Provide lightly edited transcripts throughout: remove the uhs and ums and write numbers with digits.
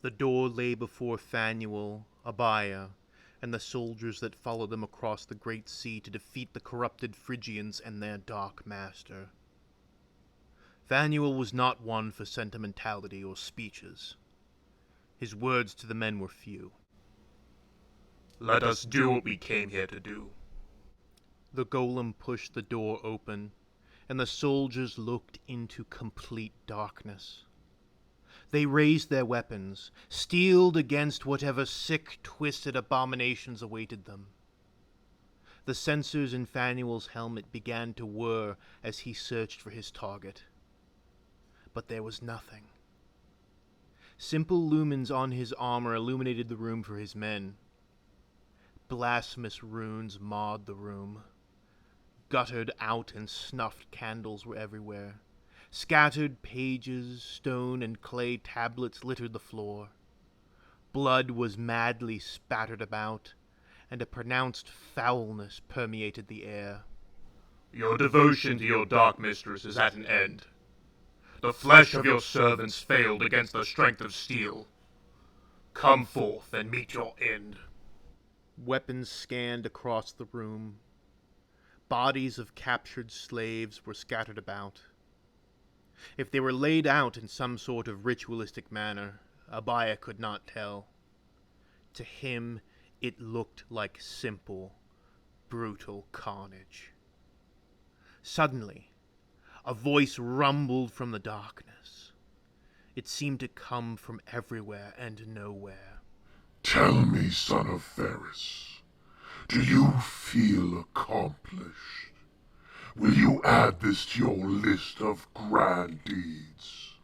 The door lay before Faneuil, Abaya, and the soldiers that followed them across the great sea to defeat the corrupted Phrygians and their dark master. Faneuil was not one for sentimentality or speeches. His words to the men were few. "Let us do what we came here to do." The golem pushed the door open, and the soldiers looked into complete darkness. They raised their weapons, steeled against whatever sick, twisted abominations awaited them. The sensors in Faneuil's helmet began to whir as he searched for his target. But there was nothing. Simple lumens on his armor illuminated the room for his men. Blasphemous runes marred the room. Guttered out and snuffed candles were everywhere. Scattered pages, stone and clay tablets littered the floor. Blood was madly spattered about, and a pronounced foulness permeated the air. "Your devotion to your dark mistress is at an end. The flesh of your servants failed against the strength of steel. Come forth and meet your end." Weapons scanned across the room. Bodies of captured slaves were scattered about. If they were laid out in some sort of ritualistic manner, Abaya could not tell. To him, it looked like simple, brutal carnage. Suddenly, a voice rumbled from the darkness. It seemed to come from everywhere and nowhere. "Tell me, son of Ferris, do you feel accomplished? Will you add this to your list of grand deeds?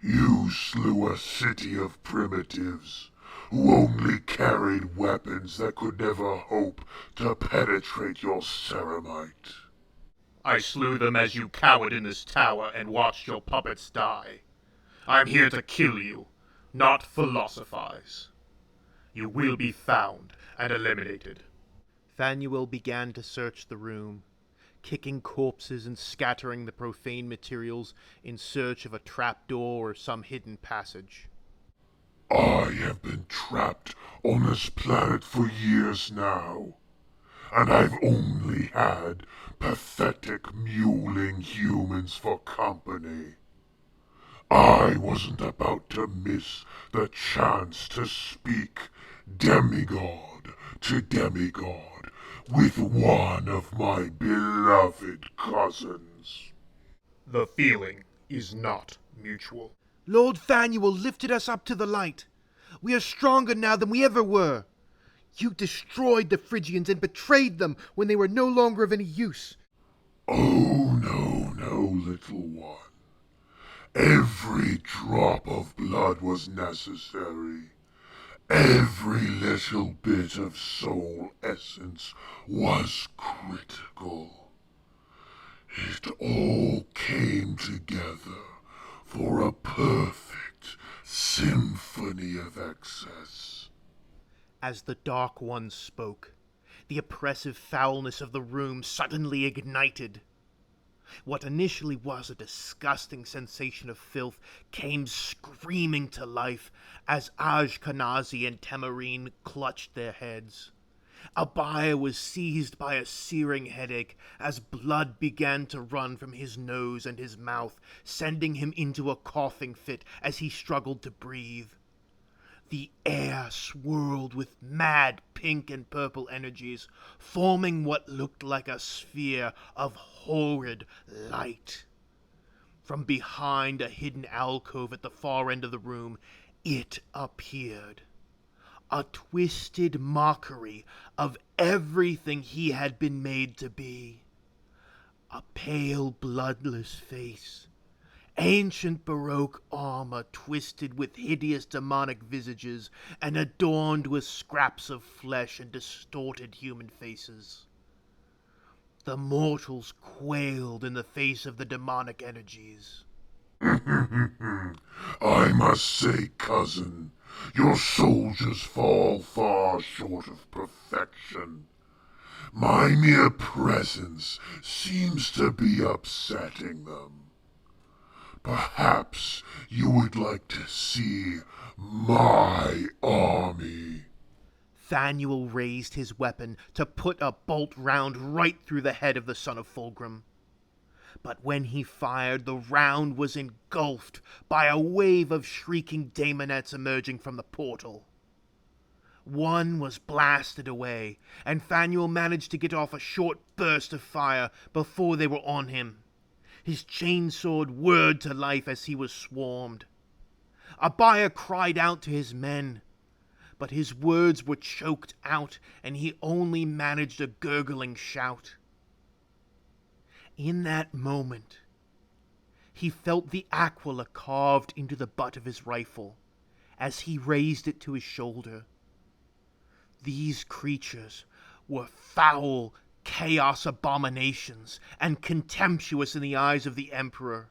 You slew a city of primitives who only carried weapons that could never hope to penetrate your ceramite. I slew them as you cowered in this tower and watched your puppets die. I'm here to kill you, not philosophize. You will be found and eliminated." Faneuil began to search the room, kicking corpses and scattering the profane materials in search of a trapdoor or some hidden passage. I have been trapped on this planet for years now, and I've only had pathetic mewling humans for company. I wasn't about to miss the chance to speak demigod to demigod with one of my beloved cousins. The feeling is not mutual. Lord Faneuil lifted us up to the light. We are stronger now than we ever were. You destroyed the Phrygians and betrayed them when they were no longer of any use. Oh, no, little one. Every drop of blood was necessary. Every little bit of soul essence was critical. It all came together for a perfect symphony of excess. As the Dark One spoke, the oppressive foulness of the room suddenly ignited. What initially was a disgusting sensation of filth came screaming to life as Ashkenazi and Tamarine clutched their heads. Abaya was seized by a searing headache as blood began to run from his nose and his mouth, sending him into a coughing fit as he struggled to breathe. The air swirled with mad pink and purple energies, forming what looked like a sphere of horrid light. From behind a hidden alcove at the far end of the room, it appeared. A twisted mockery of everything he had been made to be. A pale, bloodless face. Ancient Baroque armor twisted with hideous demonic visages and adorned with scraps of flesh and distorted human faces. The mortals quailed in the face of the demonic energies. I must say, cousin, your soldiers fall far short of perfection. My mere presence seems to be upsetting them. Perhaps you would like to see My army. Faneuil raised his weapon to put a bolt round right through the head of the son of Fulgrim. But when he fired, the round was engulfed by a wave of shrieking daemonettes emerging from the portal. One was blasted away, and Faneuil managed to get off a short burst of fire before they were on him. His chainsword whirred to life as he was swarmed. Abaya cried out to his men, but his words were choked out, and he only managed a gurgling shout. In that moment, he felt the aquila carved into the butt of his rifle as he raised it to his shoulder. These creatures were foul chaos abominations and contemptuous in the eyes of the Emperor.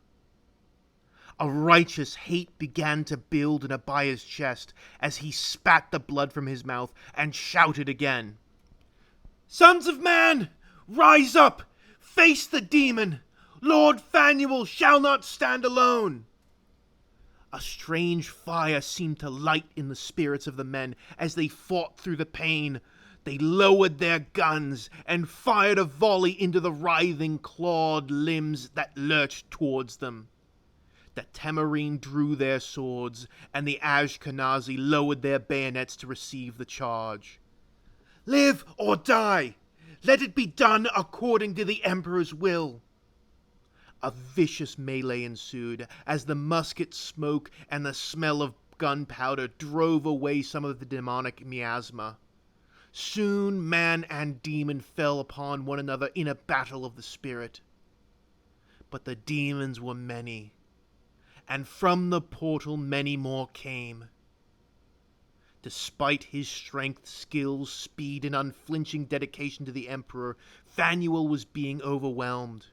A righteous hate began to build in Abaya's chest as he spat the blood from his mouth and shouted again. "Sons of man, rise up! Face the demon! Lord Faneuil shall not stand alone!" A strange fire seemed to light in the spirits of the men as they fought through the pain. They lowered their guns and fired a volley into the writhing, clawed limbs that lurched towards them. The Temerine drew their swords, and the Ashkenazi lowered their bayonets to receive the charge. "Live or die! Let it be done according to the Emperor's will." A vicious melee ensued as the musket smoke and the smell of gunpowder drove away some of the demonic miasma. Soon man and demon fell upon one another in a battle of the spirit. But the demons were many, and from the portal many more came. Despite his strength, skill, speed, and unflinching dedication to the Emperor, Faneuil was being overwhelmed.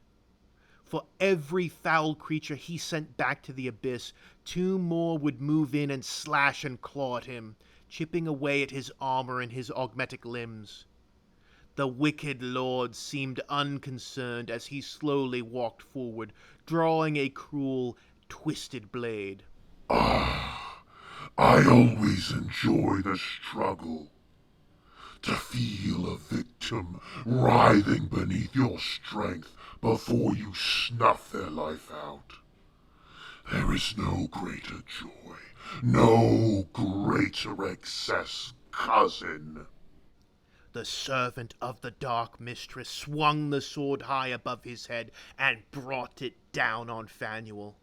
For every foul creature he sent back to the abyss, 2 more would move in and slash and claw at him, chipping away at his armor and his augmetic limbs. The wicked lord seemed unconcerned as he slowly walked forward, drawing a cruel, twisted blade. I always enjoy the struggle. To feel a victim writhing beneath your strength before you snuff their life out. There is no greater joy, no greater excess, cousin. The servant of the Dark Mistress swung the sword high above his head and brought it down on Faneuil.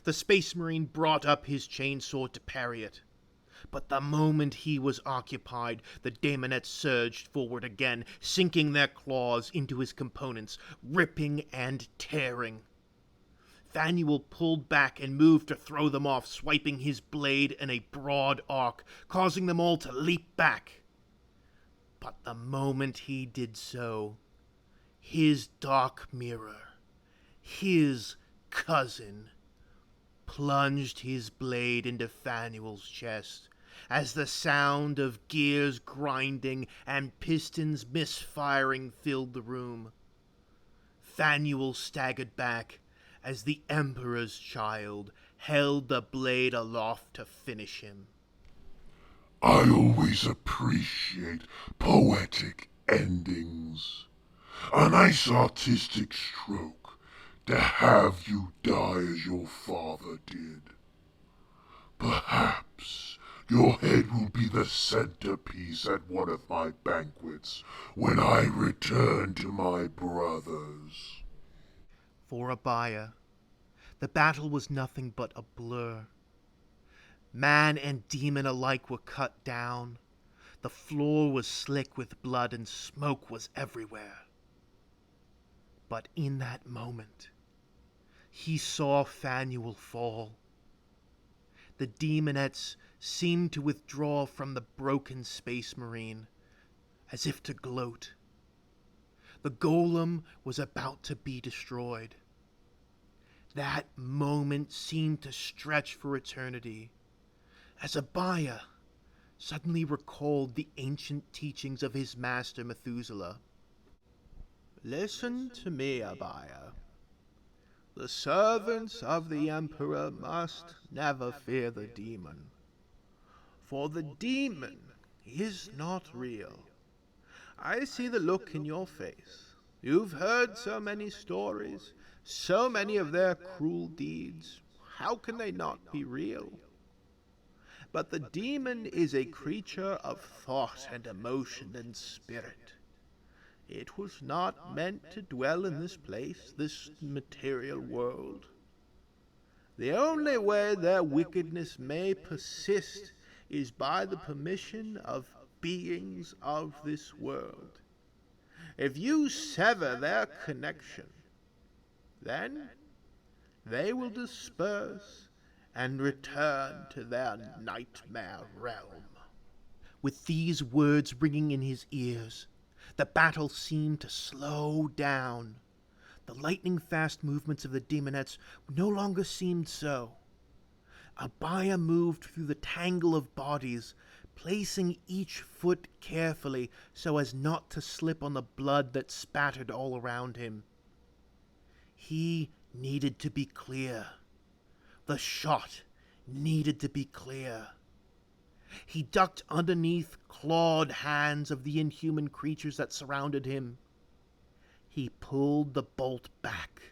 The Space Marine brought up his chainsword to parry it. But the moment he was occupied, the daemonettes surged forward again, sinking their claws into his components, ripping and tearing. Faneuil pulled back and moved to throw them off, swiping his blade in a broad arc, causing them all to leap back. But the moment he did so, his dark mirror, his cousin, plunged his blade into Faneuil's chest, as the sound of gears grinding and pistons misfiring filled the room. Faneuil staggered back as the Emperor's child held the blade aloft to finish him. I always appreciate poetic endings. A nice artistic stroke to have you die as your father did. Perhaps your head will be the centerpiece at one of my banquets when I return to my brothers. For Abaya, the battle was nothing but a blur. Man and demon alike were cut down. The floor was slick with blood and smoke was everywhere. But in that moment, he saw Faneuil fall. The demonettes seemed to withdraw from the broken Space Marine, as if to gloat. The golem was about to be destroyed. That moment seemed to stretch for eternity, as Abaya suddenly recalled the ancient teachings of his master Methuselah. "Listen to me, Abaya. The servants of the Emperor must never fear the demon. For the demon is not real. I see the look in your face. You've heard so many stories, so many of their cruel deeds. How can they not be real? But the demon is a creature of thought and emotion and spirit. It was not meant to dwell in this place, this material world. The only way their wickedness may persist is by the permission of beings of this world. If you sever their connection, then they will disperse and return to their nightmare realm. With these words ringing in his ears, the battle seemed to slow down. The lightning-fast movements of the demonettes no longer seemed so. Abaya moved through the tangle of bodies, placing each foot carefully so as not to slip on the blood that spattered all around him. He needed to be clear. The shot needed to be clear. He ducked underneath clawed hands of the inhuman creatures that surrounded him. He pulled the bolt back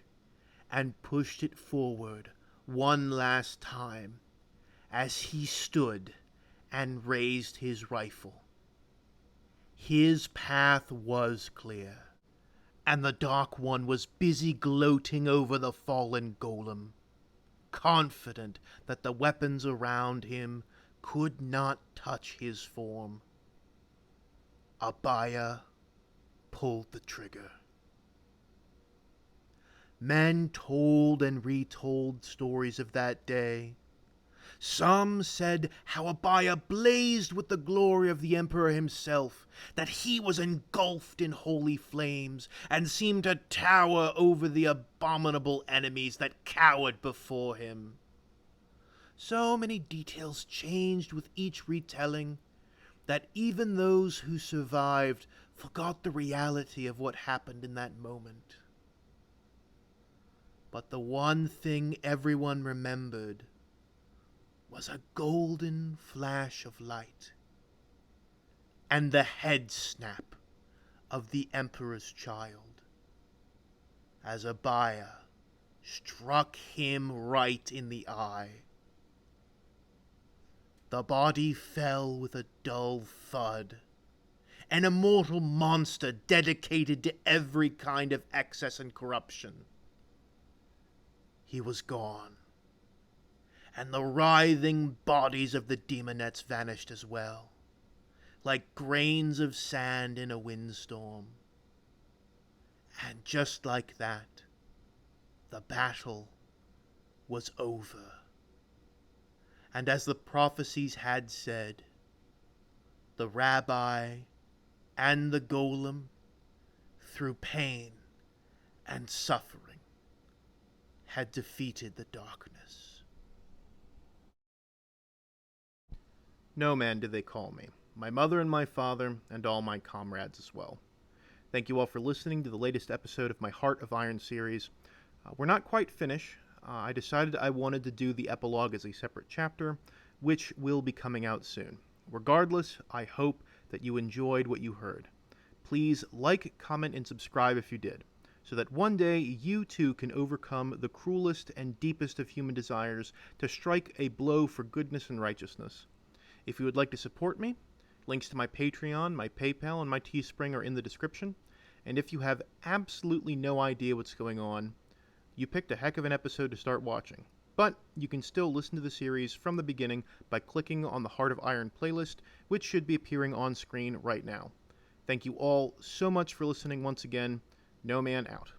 and pushed it forward one last time as he stood and raised his rifle. His path was clear, and the Dark One was busy gloating over the fallen golem, confident that the weapons around him could not touch his form. Abaya pulled the trigger. Men told and retold stories of that day. Some said how Abaya blazed with the glory of the Emperor himself, that he was engulfed in holy flames, and seemed to tower over the abominable enemies that cowered before him. So many details changed with each retelling, that even those who survived forgot the reality of what happened in that moment. But the one thing everyone remembered was a golden flash of light, and the head snap of the Emperor's child, as Abaya struck him right in the eye. The body fell with a dull thud, an immortal monster dedicated to every kind of excess and corruption. He was gone, and the writhing bodies of the demonettes vanished as well, like grains of sand in a windstorm. And just like that, the battle was over. And as the prophecies had said, the rabbi and the golem, through pain and suffering, had defeated the darkness. No man did they call me, my mother and my father, and all my comrades as well. Thank you all for listening to the latest episode of my Heart of Iron series. We're not quite finished. I decided I wanted to do the epilogue as a separate chapter, which will be coming out soon. Regardless, I hope that you enjoyed what you heard. Please like, comment, and subscribe if you did, so that one day you too can overcome the cruelest and deepest of human desires to strike a blow for goodness and righteousness. If you would like to support me, links to my Patreon, my PayPal, and my Teespring are in the description. And if you have absolutely no idea what's going on, you picked a heck of an episode to start watching. But you can still listen to the series from the beginning by clicking on the Heart of Iron playlist, which should be appearing on screen right now. Thank you all so much for listening once again. No Man out.